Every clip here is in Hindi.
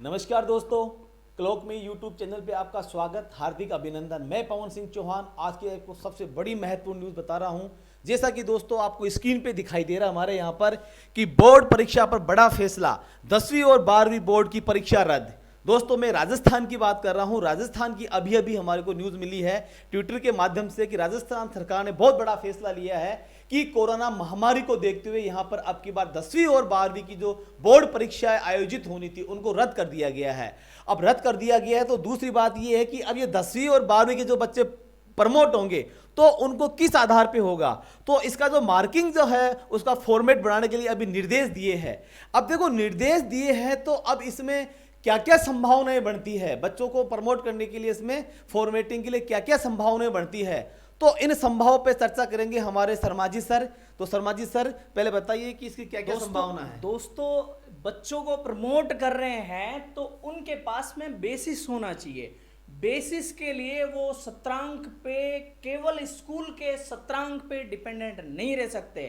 नमस्कार दोस्तों, क्लॉक में यूट्यूब चैनल पे आपका स्वागत, हार्दिक अभिनंदन। मैं पवन सिंह चौहान आज की आपको सबसे बड़ी महत्वपूर्ण न्यूज़ बता रहा हूं। जैसा कि दोस्तों आपको स्क्रीन पे दिखाई दे रहा है हमारे यहां पर कि बोर्ड परीक्षा पर बड़ा फैसला, 10वीं और 12वीं बोर्ड की परीक्षा रद्द। दोस्तों मैं राजस्थान की बात कर रहा हूं। राजस्थान की अभी अभी हमारे को न्यूज़ मिली है ट्विटर के माध्यम से कि राजस्थान सरकार ने बहुत बड़ा फैसला लिया है कि कोरोना महामारी को देखते हुए यहां पर अब की बार 10वीं और 12वीं की जो बोर्ड परीक्षाएं आयोजित होनी थी उनको रद्द कर दिया गया है। अब रद्द कर दिया गया है तो दूसरी बात यह है कि अब ये 10वीं और 12वीं के जो बच्चे प्रमोट होंगे तो उनको किस आधार पे होगा, तो इसका जो मार्किंग जो है उसका फॉर्मेट बनाने के लिए अभी निर्देश दिए हैं। अब देखो निर्देश दिए हैं तो अब इसमें क्या क्या संभावनाएं बनती है, बच्चों को प्रमोट करने के लिए इसमें फॉर्मेटिंग के लिए क्या क्या संभावनाएं बनती है, तो इन संभावनाओं पे चर्चा करेंगे हमारे शर्मा जी सर। तो शर्मा जी सर पहले बताइए कि इसकी क्या क्या संभावना है। दोस्तों बच्चों को प्रमोट कर रहे हैं तो उनके पास में बेसिस होना चाहिए। बेसिस के लिए वो सत्रांक पे, केवल स्कूल के सत्रांक पे डिपेंडेंट नहीं रह सकते।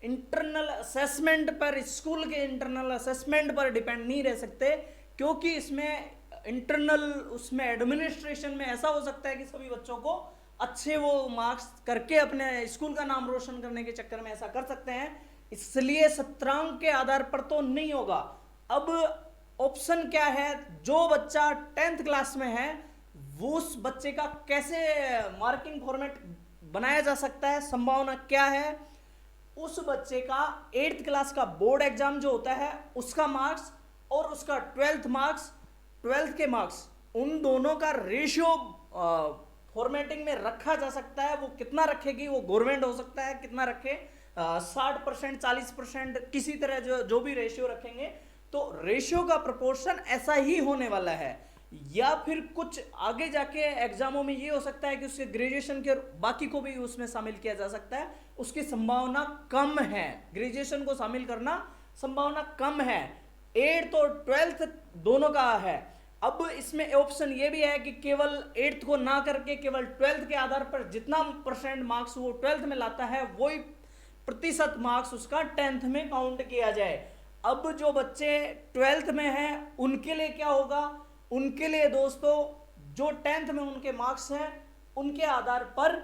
इंटरनल असेसमेंट पर, स्कूल के इंटरनल असेसमेंट पर डिपेंड नहीं रह सकते, क्योंकि इसमें इंटरनल उसमें एडमिनिस्ट्रेशन में ऐसा हो सकता है कि सभी बच्चों को अच्छे वो मार्क्स करके अपने स्कूल का नाम रोशन करने के चक्कर में ऐसा कर सकते हैं। इसलिए सत्रांक के आधार पर तो नहीं होगा। अब ऑप्शन क्या है, जो बच्चा 10th क्लास में है वो उस बच्चे का कैसे मार्किंग फॉर्मेट बनाया जा सकता है, संभावना क्या है। उस बच्चे का 8th क्लास का बोर्ड एग्जाम जो होता है उसका मार्क्स और उसका 12th के मार्क्स, उन दोनों का रेशियो फॉर्मेटिंग में रखा जा सकता है। वो कितना रखेगी वो गवर्नमेंट हो सकता है कितना रखे, 60% 40% किसी तरह जो भी रेशियो रखेंगे तो रेशियो का प्रोपोर्शन ऐसा ही होने वाला है। या फिर कुछ आगे जाके एग्जामों में ये हो सकता है कि उसके ग्रेजुएशन के बाकी को भी उसमें शामिल किया जा सकता है। उसकी संभावना कम है, ग्रेजुएशन को शामिल करना संभावना कम है। 8th और 12th दोनों का है। अब इसमें ऑप्शन ये भी है कि केवल 8th को ना करके केवल 12th के आधार पर जितना परसेंट मार्क्स वो 12th में लाता है वही प्रतिशत मार्क्स उसका 10th में काउंट किया जाए। अब जो बच्चे 12th में हैं उनके लिए क्या होगा, उनके लिए दोस्तों जो 10th में उनके मार्क्स हैं उनके आधार पर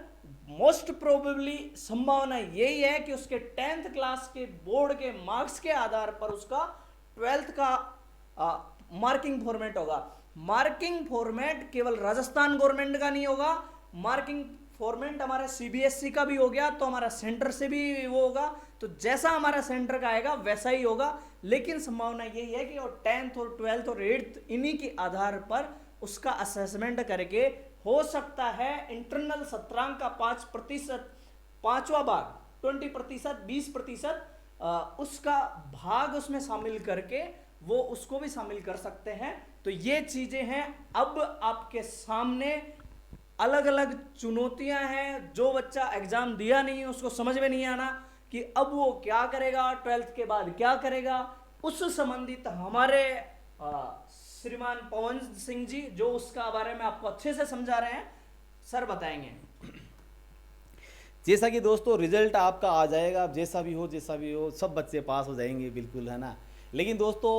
मोस्ट प्रोबेबली संभावना यही है कि उसके 10th क्लास के बोर्ड के मार्क्स के आधार पर उसका 12th का मार्किंग फॉर्मेट होगा। मार्किंग फॉर्मेट केवल राजस्थान गवर्नमेंट का नहीं होगा, मार्किंग फॉर्मेट हमारा सीबीएसई का भी हो गया तो हमारा सेंटर से भी वो होगा। तो जैसा हमारा सेंटर का आएगा वैसा ही होगा, लेकिन संभावना यही है कि और 10th और 12th और 8th इन्हीं के आधार पर उसका असेसमेंट करके हो सकता है इंटरनल सत्रांक का 5%, पांचवा भाग 20%, 20% उसका भाग उसमें शामिल करके वो उसको भी शामिल कर सकते हैं। तो ये चीजें हैं। अब आपके सामने अलग अलग चुनौतियां हैं। जो बच्चा एग्जाम दिया नहीं उसको समझ में नहीं आना कि अब वो क्या करेगा, 12th के बाद क्या करेगा, उस संबंधित हमारे श्रीमान पवन सिंह जी जो उसका बारे में आपको अच्छे से समझा रहे हैं, सर बताएंगे। जैसा कि दोस्तों रिजल्ट आपका आ जाएगा, अब जैसा भी हो सब बच्चे पास हो जाएंगे, बिल्कुल है ना। लेकिन दोस्तों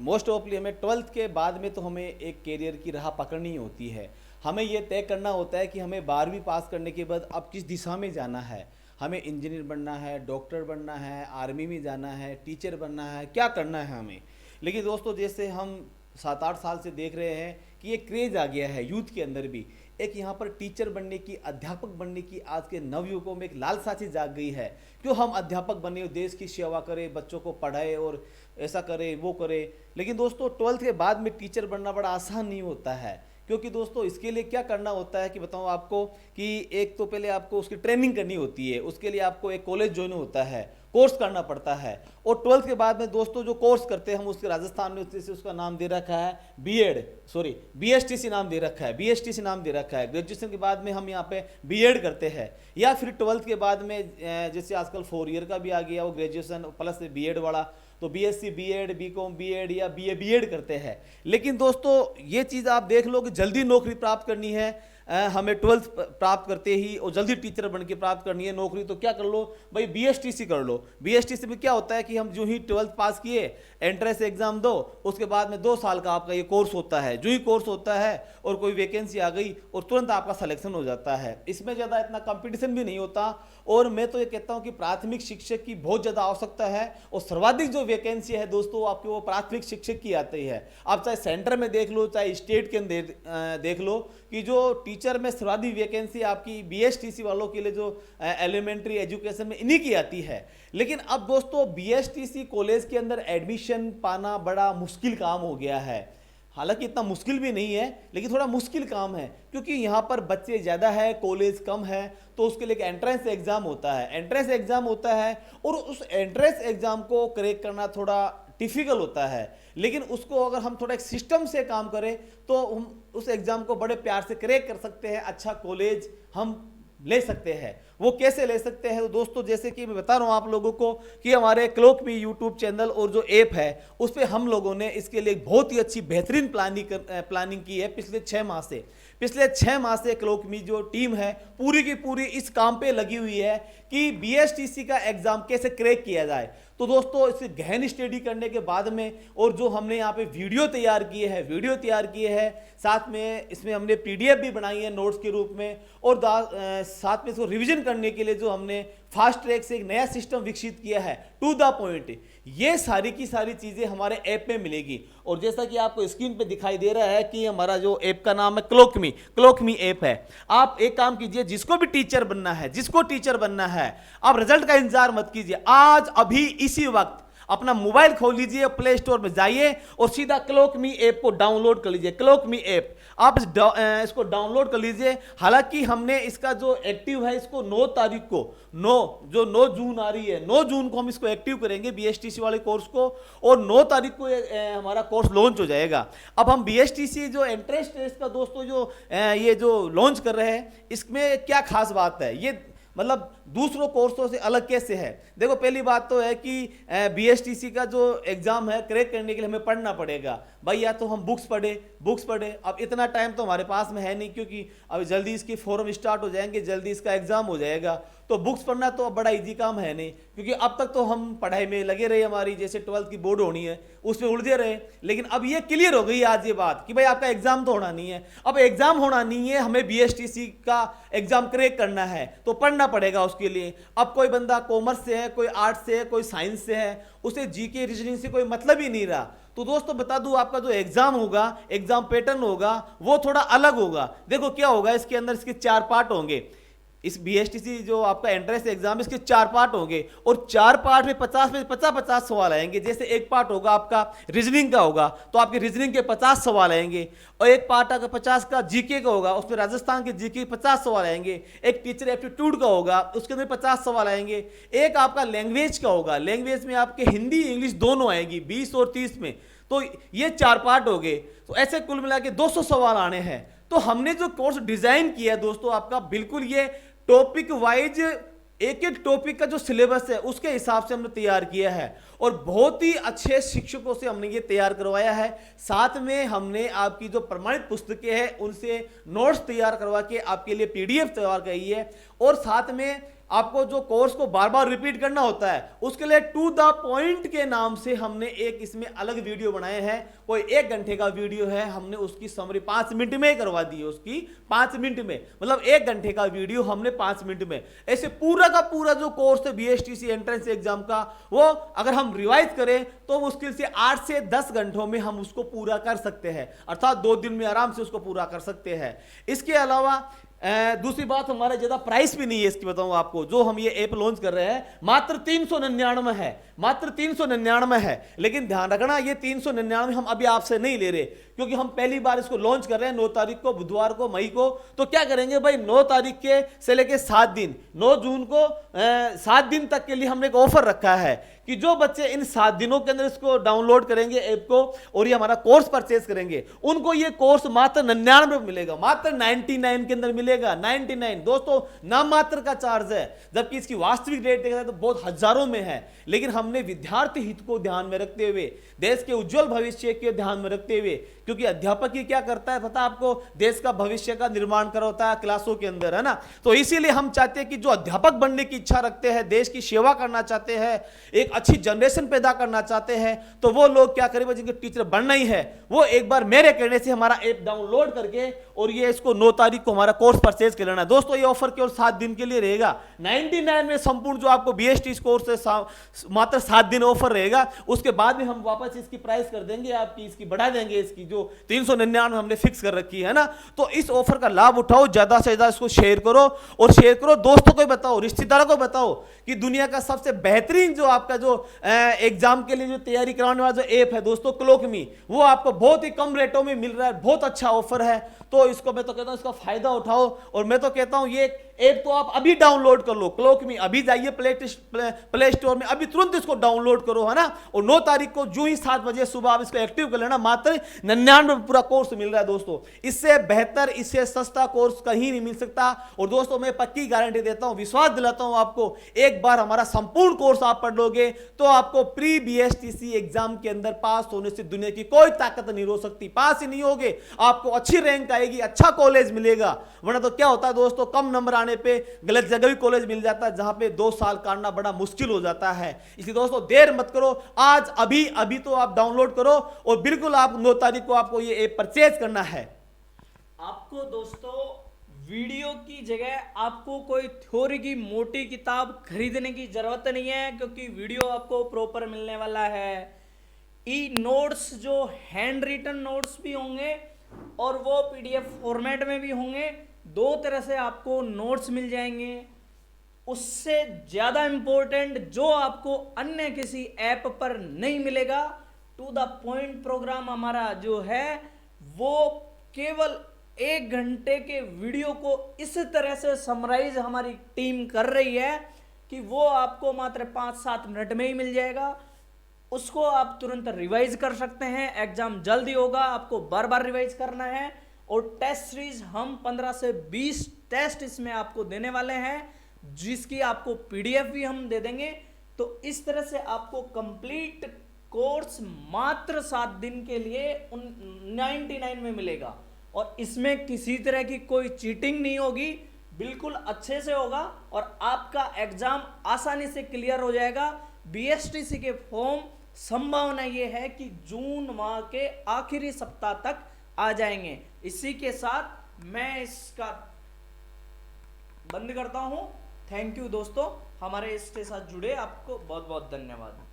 मोस्ट ऑफली हमें 12th के बाद में तो हमें एक कैरियर की राह पकड़नी होती है। हमें ये तय करना होता है कि हमें 12वीं पास करने के बाद अब किस दिशा में जाना है। हमें इंजीनियर बनना है, डॉक्टर बनना है, आर्मी में जाना है, टीचर बनना है, क्या करना है हमें। लेकिन दोस्तों जैसे हम 7-8 साल से देख रहे हैं कि ये क्रेज़ आ गया है यूथ के अंदर भी, एक यहाँ पर टीचर बनने की, अध्यापक बनने की आज के नवयुवकों में एक लालसा सी जाग गई है। क्यों हम अध्यापक बने, देश की सेवा करें, बच्चों को पढ़ाए और ऐसा करें वो करें। लेकिन दोस्तों 12th के बाद में टीचर बनना बड़ा आसान नहीं होता है, क्योंकि दोस्तों इसके लिए क्या करना होता है कि बताऊँ आपको कि एक तो पहले आपको उसकी ट्रेनिंग करनी होती है, उसके लिए आपको एक कॉलेज ज्वाइन होता है, कोर्स करना पड़ता है। और 12th के बाद में दोस्तों जो कोर्स करते हैं हम उसके राजस्थान में उसका नाम दे रखा है बीएसटीसी नाम दे रखा है, बीएसटीसी नाम दे रखा है। ग्रेजुएशन के बाद में हम यहाँ पे बीएड करते हैं, या फिर 12th के बाद में जैसे आजकल 4 ईयर का भी आ गया वो ग्रेजुएशन प्लस बीएड वाला, तो बीएससी बीएड, बीकॉम बीएड या बीए बीएड करते हैं। लेकिन दोस्तों ये चीज़ आप देख लो कि जल्दी नौकरी प्राप्त करनी है, हमें 12th प्राप्त करते ही और जल्दी टीचर बन के प्राप्त करनी है नौकरी, तो क्या कर लो भाई, बीएसटीसी कर लो। बीएसटीसी में क्या होता है कि हम जो ही 12th पास किए, एंट्रेंस एग्जाम दो, उसके बाद में 2 साल का आपका ये कोर्स होता है। जो ही कोर्स होता है और कोई वैकेंसी आ गई और तुरंत आपका सिलेक्शन हो जाता है। इसमें ज़्यादा इतना कंपटीशन भी नहीं होता। और मैं तो ये कहता हूँ कि प्राथमिक शिक्षक की बहुत ज़्यादा आवश्यकता है और सर्वाधिक जो वैकेंसी है दोस्तों आपकी वो प्राथमिक शिक्षक की आती है। आप चाहे सेंटर में देख लो, चाहे स्टेट के अंदर देख लो, कि जो टीचर में सर्वाधिक वैकेंसी आपकी बीएसटीसी वालों के लिए जो एलिमेंट्री एजुकेशन में इन्हीं की आती है। लेकिन अब दोस्तों बीएसटीसी कॉलेज के अंदर एडमिशन पाना बड़ा मुश्किल काम हो गया है। हालांकि इतना मुश्किल भी नहीं है, लेकिन थोड़ा मुश्किल काम है, क्योंकि यहाँ पर बच्चे ज़्यादा है, कॉलेज कम है, तो उसके लिए एक एंट्रेंस एग्ज़ाम होता है। एंट्रेंस एग्ज़ाम होता है और उस एंट्रेंस एग्ज़ाम को क्रैक करना थोड़ा डिफिकल्ट होता है। लेकिन उसको अगर हम थोड़ा एक सिस्टम से काम करें तो हम उस एग्ज़ाम को बड़े प्यार से क्रैक कर सकते हैं, अच्छा कॉलेज हम ले सकते हैं। वो कैसे ले सकते हैं तो दोस्तों, जैसे कि मैं बता रहा हूँ आप लोगों को कि हमारे क्लॉक मी यूट्यूब चैनल और जो ऐप है उस पर हम लोगों ने इसके लिए बहुत ही अच्छी बेहतरीन प्लानिंग की है पिछले 6 माह से। पिछले 6 माह से क्लॉक मी जो टीम है पूरी की पूरी इस काम पे लगी हुई है कि बीएसटीसी का एग्जाम कैसे क्रैक किया जाए। तो दोस्तों इसे गहन स्टडी करने के बाद में, और जो हमने यहाँ पे वीडियो तैयार किए हैं, साथ में इसमें हमने पीडीएफ भी बनाई है नोट्स के रूप में, और साथ में इसको रिवीजन करने के लिए जो हमने फास्ट ट्रैक से एक नया सिस्टम विकसित किया है, टू द पॉइंट, ये सारी की सारी चीज़ें हमारे ऐप में मिलेगी। और जैसा कि आपको स्क्रीन पे दिखाई दे रहा है कि हमारा जो ऐप का नाम है क्लॉक मी ऐप है। आप एक काम कीजिए, जिसको भी टीचर बनना है, जिसको टीचर बनना है, आप रिजल्ट का इंतजार मत कीजिए, आज अभी इसी वक्त अपना मोबाइल खोल लीजिए, प्ले स्टोर में जाइए और सीधा क्लॉक मी ऐप को डाउनलोड कर लीजिए। क्लॉक मी ऐप आप इसको डाउनलोड कर लीजिए। हालांकि हमने इसका जो एक्टिव है इसको 9 तारीख को, 9 जून आ रही है, 9 जून को हम इसको एक्टिव करेंगे बीएसटीसी वाले कोर्स को, और 9 तारीख को हमारा कोर्स लॉन्च हो जाएगा। अब हम बीएसटीसी जो एंट्रेंस टेस्ट का दोस्तों जो ये जो लॉन्च कर रहे हैं, इसमें क्या खास बात है, ये मतलब दूसरों कोर्सों से अलग कैसे है। देखो पहली बात तो है कि बीएसटीसी का जो एग्जाम है क्रैक करने के लिए हमें पढ़ना पड़ेगा भाई, या तो हम बुक्स पढ़े। अब इतना टाइम तो हमारे पास में है नहीं, क्योंकि अब जल्दी इसके फॉर्म स्टार्ट हो जाएंगे, जल्दी इसका एग्जाम हो जाएगा, तो बुक्स पढ़ना तो बड़ा इजी काम है नहीं, क्योंकि अब तक तो हम पढ़ाई में लगे रहे, हमारी जैसे 12th की बोर्ड होनी है उसमें उलझे रहे। लेकिन अब ये क्लियर हो गई आज ये बात कि भाई आपका एग्जाम तो होना नहीं है। अब एग्जाम होना नहीं है, हमें बीएसटीसी का एग्जाम क्रैक करना है तो पढ़ना पड़ेगा उसके लिए। अब कोई बंदा कॉमर्स से है, कोई आर्ट्स से है, कोई साइंस से है, उसे जीके रीजनिंग से कोई मतलब ही नहीं रहा। तो दोस्तों बता दूं, आपका जो एग्जाम होगा, एग्जाम पैटर्न होगा वो थोड़ा अलग होगा। देखो क्या होगा, इसके अंदर इसके 4 पार्ट होंगे। इस बीएसटीसी जो आपका एंट्रेंस एग्जाम, इसके 4 पार्ट होंगे और 4 पार्ट में 50 सवाल आएंगे। जैसे एक पार्ट होगा आपका रीजनिंग का होगा, तो आपके रीजनिंग के 50 सवाल आएंगे, और एक पार्ट अगर 50 का जीके का होगा, उसमें राजस्थान के जीके 50 सवाल आएंगे। एक टीचर एप्टीट्यूड का होगा, उसके अंदर 50 सवाल आएंगे। एक आपका लैंग्वेज का होगा, लैंग्वेज में आपके हिंदी इंग्लिश दोनों आएगी 20 और 30 में। तो ये 4 पार्ट हो गए, तो ऐसे कुल मिला के 200 सवाल आने हैं। तो हमने जो कोर्स डिजाइन किया है दोस्तों, आपका बिल्कुल ये टॉपिक वाइज, एक एक टॉपिक का जो सिलेबस है उसके हिसाब से हमने तैयार किया है, और बहुत ही अच्छे शिक्षकों से हमने ये तैयार करवाया है। साथ में हमने आपकी जो प्रमाणित पुस्तकें हैं उनसे नोट्स तैयार करवा के आपके लिए पीडीएफ तैयार की है, और साथ में आपको जो कोर्स को बार बार रिपीट करना होता है उसके लिए टू द पॉइंट के नाम से हमने एक इसमें अलग वीडियो बनाए हैं। कोई 1 घंटे का वीडियो है, हमने उसकी समरी 5 मिनट में करवा दी है, उसकी 5 मिनट में, मतलब 1 घंटे का वीडियो हमने 5 मिनट में। ऐसे पूरा का पूरा जो कोर्स है बीएसटीसी एंट्रेंस एग्जाम का, वो अगर हम रिवाइज करें तो मुश्किल से 8 से 10 घंटों में हम उसको पूरा कर सकते हैं, अर्थात 2 दिन में आराम से उसको पूरा कर सकते हैं। इसके अलावा दूसरी बात, हमारा ज्यादा प्राइस भी नहीं है इसकी, बताऊं आपको, जो हम ये ऐप लॉन्च कर रहे हैं मात्र 399 है, मात्र 399 है। लेकिन ध्यान रखना, ये 399 हम अभी आपसे नहीं ले रहे, क्योंकि हम पहली बार इसको लॉन्च कर रहे हैं 9 तारीख को, बुधवार को, मई को। तो क्या करेंगे भाई, 9 तारीख के से लेके 7 दिन, 9 जून को 7 दिन तक के लिए हमने एक ऑफर रखा है कि जो बच्चे इन 7 दिनों के अंदर इसको डाउनलोड करेंगे ऐप को और ये हमारा कोर्स परचेज करेंगे, उनको ये कोर्स मात्र 99 में मिलेगा, मात्र 99 के अंदर मिलेगा। मिलेगा 99। दोस्तों नाम मात्र का चार्ज है, जबकि इसकी वास्तविक रेट देखा जाए तो बहुत हजारों में है। लेकिन हमने विद्यार्थी हित को ध्यान में रखते हुए, देश के उज्जवल भविष्य के ध्यान में रखते हुए, क्योंकि अध्यापक ही क्या करता है पता आपको, देश का भविष्य का निर्माण करवाता है क्लासों के अंदर, है ना। तो इसीलिए हम चाहते हैं कि जो अध्यापक बनने की इच्छा रखते हैं, देश की सेवा करना चाहते हैं, एक अच्छी जनरेशन पैदा करना चाहते हैं, तो वो लोग क्या करेंगे, जिनके टीचर बनना ही है, वो एक बार मेरे कहने से हमारा ऐप डाउनलोड करके और ये इसको 9 तारीख को हमारा कोर्स परचेज कर लेना है। दोस्तों ये ऑफर केवल 7 दिन के लिए रहेगा। 99 में संपूर्ण जो आपको BST कोर्स है मात्र 7 दिन ऑफर रहेगा। उसके बाद में हम वापस इसकी प्राइस कर देंगे आपकी, इसकी बढ़ा देंगे, इसकी जो 399 हमने फिक्स कर रखी है ना। तो इस ऑफर का लाभ उठाओ, ज्यादा से ज्यादा इसको शेयर करो, और शेयर करो दोस्तों को बताओ, रिश्तेदारों को बताओ कि दुनिया का सबसे बेहतरीन जो आपका जो एग्जाम के लिए जो तैयारी कराने वाला जो ऐप है दोस्तों क्लॉकमी, वो आपको बहुत ही कम रेटों में मिल रहा है, बहुत अच्छा ऑफर है। तो इसको मैं तो कहता हूं इसका फायदा उठाओ, और मैं तो कहता हूं ये ऐप तो आप अभी डाउनलोड कर लो क्लॉकमी, अभी जाइए प्ले स्टोर में, अभी तुरंत इसको डाउनलोड करो, है ना। और 9 तारीख को जो ही 7 बजे सुबह आप इसको एक्टिव कर लेना, मात्र 99 पूरा कोर्स मिल रहा है दोस्तों। इससे बेहतर, इससे सस्ता कोर्स कहीं नहीं मिल सकता। और दोस्तों मैं पक्की गारंटी देता हूं, विश्वास दिलाता हूं आपको, एक बार हमारा संपूर्ण कोर्स आप पढ़ लोगे तो आपको प्री BSTC एग्जाम के अंदर पास होने से दुनिया की कोई ताकत नहीं रोक सकती। पास ही नहीं होगे, आपको अच्छी रैंक आएगी, अच्छा कॉलेज मिलेगा। वरना तो क्या होता है दोस्तों, कम नंबर आने पे गलत जगह भी कॉलेज मिल जाता है, जहां पे 2 साल काटना बड़ा मुश्किल हो जाता है। इसलिए दोस्तों देर मत करो, आज अभी तो आप डाउनलोड करो, और बिल्कुल आप 9 तारीख को आपको ये ऐप परचेज करना है। आपको दोस्तों वीडियो की जगह आपको कोई थ्योरी की मोटी किताब खरीदने की जरूरत नहीं है, क्योंकि वीडियो आपको प्रॉपर मिलने वाला है। ई नोट्स जो हैंड रिटन नोट्स भी होंगे और वो PDF फॉर्मेट में भी होंगे, 2 तरह से आपको नोट्स मिल जाएंगे। उससे ज्यादा इंपॉर्टेंट जो आपको अन्य किसी ऐप पर नहीं मिलेगा, टू द पॉइंट प्रोग्राम हमारा जो है वो केवल 1 घंटे के वीडियो को इस तरह से समराइज हमारी टीम कर रही है कि वो आपको मात्र 5-7 मिनट में ही मिल जाएगा। उसको आप तुरंत रिवाइज कर सकते हैं, एग्जाम जल्दी होगा, आपको बार बार रिवाइज करना है। और टेस्ट सीरीज हम 15 से 20 टेस्ट इसमें आपको देने वाले हैं, जिसकी आपको PDF भी हम दे देंगे। तो इस तरह से आपको कंप्लीट कोर्स मात्र 7 दिन के लिए 99 में मिलेगा, और इसमें किसी तरह की कोई चीटिंग नहीं होगी, बिल्कुल अच्छे से होगा, और आपका एग्जाम आसानी से क्लियर हो जाएगा। BSTC के फॉर्म संभावना ये है कि जून माह के आखिरी सप्ताह तक आ जाएंगे। इसी के साथ मैं इसका बंद करता हूं। थैंक यू दोस्तों, हमारे इसके साथ जुड़े आपको बहुत बहुत धन्यवाद।